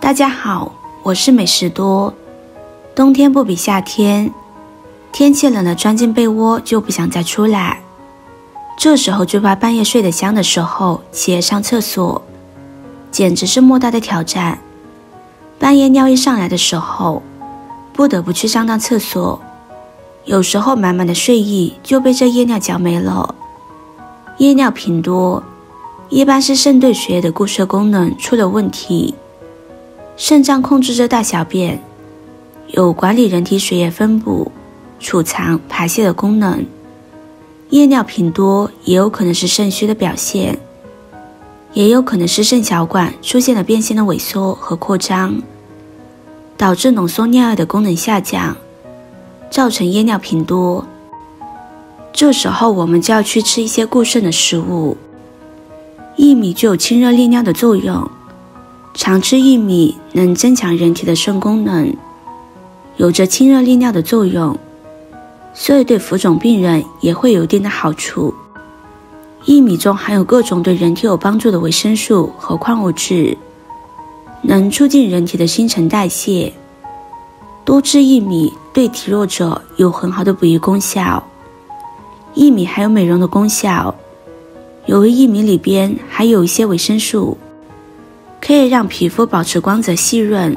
大家好，我是美食多。冬天不比夏天，天气冷了钻进被窝就不想再出来。这时候最怕半夜睡得香的时候起夜上厕所，简直是莫大的挑战。半夜尿意上来的时候，不得不去上趟厕所，有时候满满的睡意就被这夜尿搅没了。夜尿频多，一般是肾对血液的固摄功能出了问题。肾脏控制着大小便，有管理人体血液分布、储藏、排泄的功能。夜尿频多也有可能是肾虚的表现，也有可能是肾小管出现了变性的萎缩和扩张，导致浓缩尿液的功能下降，造成夜尿频多。这时候我们就要去吃一些固肾的食物。薏米具有清热利尿的作用，常吃薏米能增强人体的肾功能，有着清热利尿的作用，所以对浮肿病人也会有一定的好处。薏米中含有各种对人体有帮助的维生素和矿物质，能促进人体的新陈代谢。多吃薏米对体弱者有很好的补益功效。薏米还有美容的功效，由于薏米里边还有一些维生素，可以让皮肤保持光泽细润，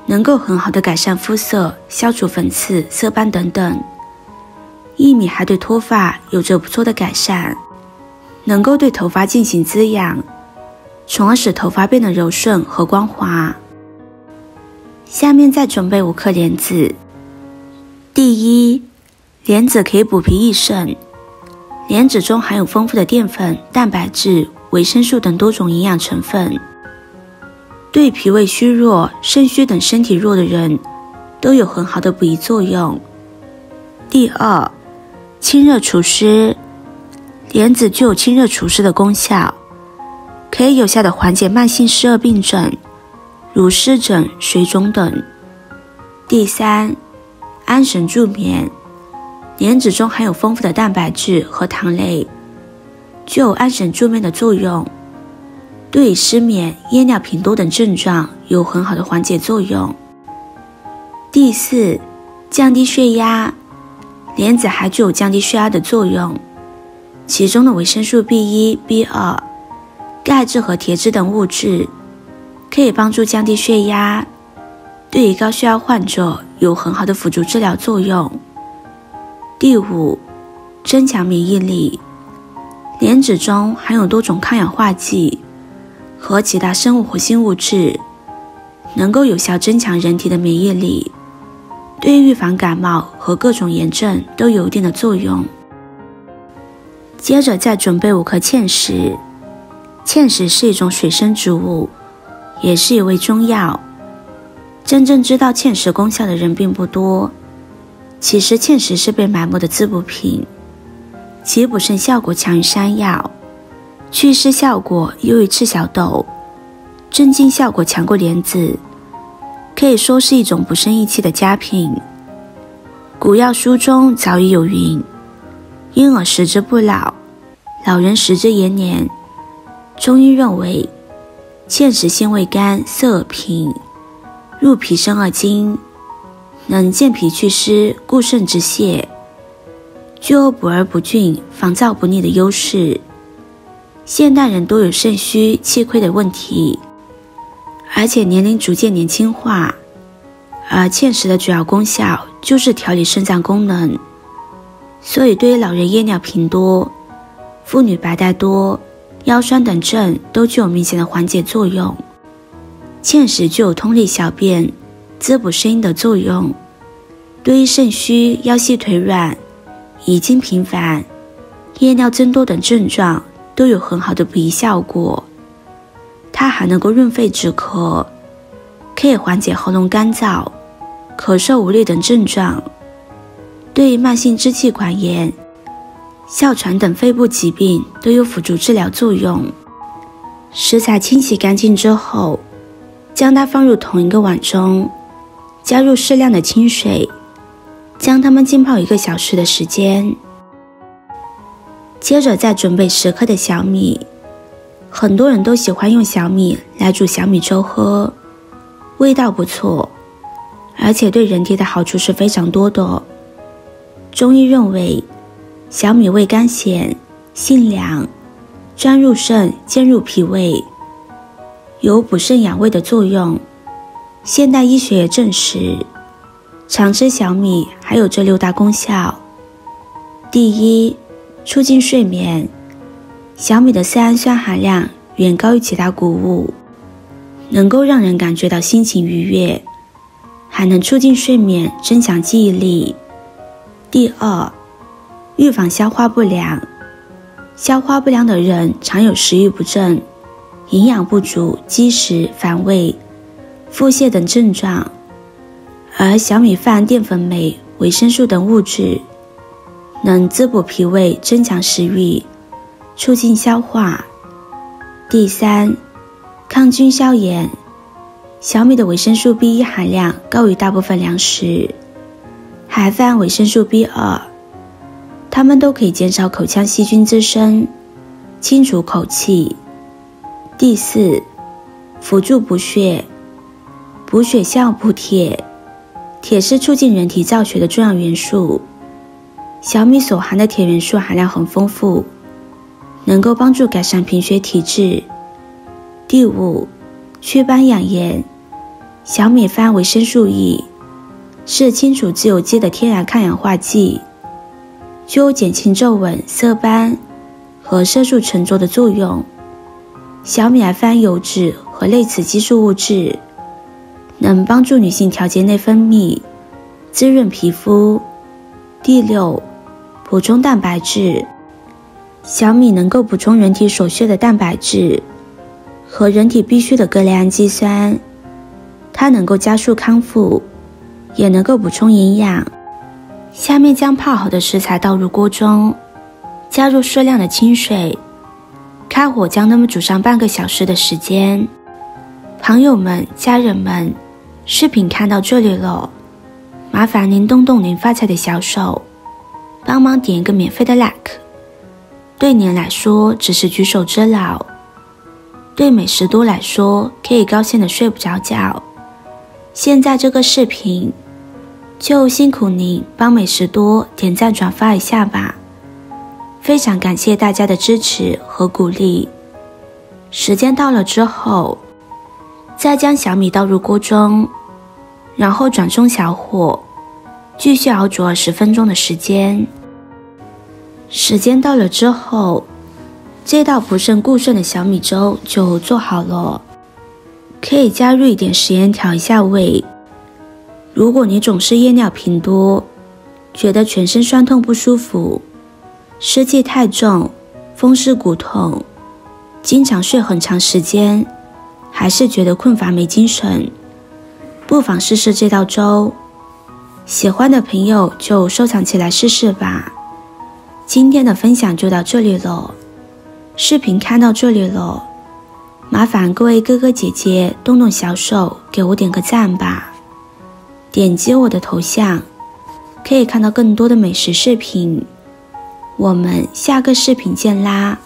能够很好的改善肤色，消除粉刺、色斑等等。薏米还对脱发有着不错的改善，能够对头发进行滋养，从而使头发变得柔顺和光滑。下面再准备5颗莲子。第一，莲子可以补脾益肾。莲子中含有丰富的淀粉、蛋白质、维生素等多种营养成分，对脾胃虚弱、肾虚等身体弱的人都有很好的补益作用。第二，清热除湿。莲子具有清热除湿的功效，可以有效地缓解慢性湿热病症，如湿疹、水肿等。第三，安神助眠。莲子中含有丰富的蛋白质和糖类，具有安神助眠的作用，对失眠、夜尿频多等症状有很好的缓解作用。第四，降低血压。莲子还具有降低血压的作用，其中的维生素 B1、B2、钙质和铁质等物质可以帮助降低血压，对于高血压患者有很好的辅助治疗作用。第五，增强免疫力。莲子中含有多种抗氧化剂和其他生物活性物质，能够有效增强人体的免疫力，对预防感冒和各种炎症都有一定的作用。接着再准备5颗芡实。芡实是一种水生植物，也是一味中药。真正知道芡实功效的人并不多，其实芡实是被埋没的滋补品，其补肾效果强于山药，祛湿效果优于赤小豆，镇静效果强过莲子，可以说是一种补肾益气的佳品。古药书中早已有云：婴儿食之不老，老人食之延年。中医认为，芡实性味甘，涩而平，入脾生而精，能健脾祛湿、固肾止泻，具有补而不峻、防燥不腻的优势。现代人多有肾虚、气亏的问题，而且年龄逐渐年轻化，而芡实的主要功效就是调理肾脏功能，所以对于老人夜尿频多、妇女白带多、腰酸等症都具有明显的缓解作用。芡实具有通利小便、滋补肾阴的作用，对于肾虚、腰膝腿软、遗精频繁、夜尿增多等症状都有很好的补益效果。它还能够润肺止咳，可以缓解喉咙干燥、咳嗽无力等症状，对于慢性支气管炎、哮喘等肺部疾病都有辅助治疗作用。食材清洗干净之后，将它放入同一个碗中，加入适量的清水，将它们浸泡1个小时的时间。接着再准备10克的小米。很多人都喜欢用小米来煮小米粥喝，味道不错，而且对人体的好处是非常多的。中医认为，小米味甘咸，性凉，专入肾，兼入脾胃，有补肾养胃的作用。现代医学也证实，常吃小米还有这6大功效。第一，促进睡眠。小米的色氨酸含量远高于其他谷物，能够让人感觉到心情愉悦，还能促进睡眠，增强记忆力。第二，预防消化不良。消化不良的人常有食欲不振、营养不足、积食、反胃、腹泻等症状，而小米富含淀粉酶、维生素等物质，能滋补脾胃，增强食欲，促进消化。第三，抗菌消炎。小米的维生素 B1 含量高于大部分粮食，还富含维生素 B2， 它们都可以减少口腔细菌滋生，清除口气。第四，辅助补血。补血效补铁，铁是促进人体造血的重要元素。小米所含的铁元素含量很丰富，能够帮助改善贫血体质。第五，祛斑养颜。小米富含维生素 E， 是清除自由基的天然抗氧化剂，具有减轻皱纹、色斑和色素沉着的作用。小米还富含油脂和类雌激素物质，能帮助女性调节内分泌，滋润皮肤。第六，补充蛋白质。小米能够补充人体所需的蛋白质和人体必需的各类氨基酸，它能够加速康复，也能够补充营养。下面将泡好的食材倒入锅中，加入适量的清水，开火将它们煮上半个小时的时间。朋友们、家人们，视频看到这里了，麻烦您动动您发财的小手，帮忙点一个免费的 like， 对您来说只是举手之劳，对美食多来说可以高兴的睡不着觉。现在这个视频就辛苦您帮美食多点赞转发一下吧，非常感谢大家的支持和鼓励。时间到了之后，再将小米倒入锅中，然后转中小火，继续熬煮20分钟的时间。时间到了之后，这道补肾固肾的小米粥就做好了，可以加入一点食盐调一下味。如果你总是夜尿频多，觉得全身酸痛不舒服，湿气太重，风湿骨痛，经常睡很长时间，还是觉得困乏没精神，不妨试试这道粥。喜欢的朋友就收藏起来试试吧。今天的分享就到这里了，视频看到这里了，麻烦各位哥哥姐姐动动小手给我点个赞吧。点击我的头像，可以看到更多的美食视频。我们下个视频见啦！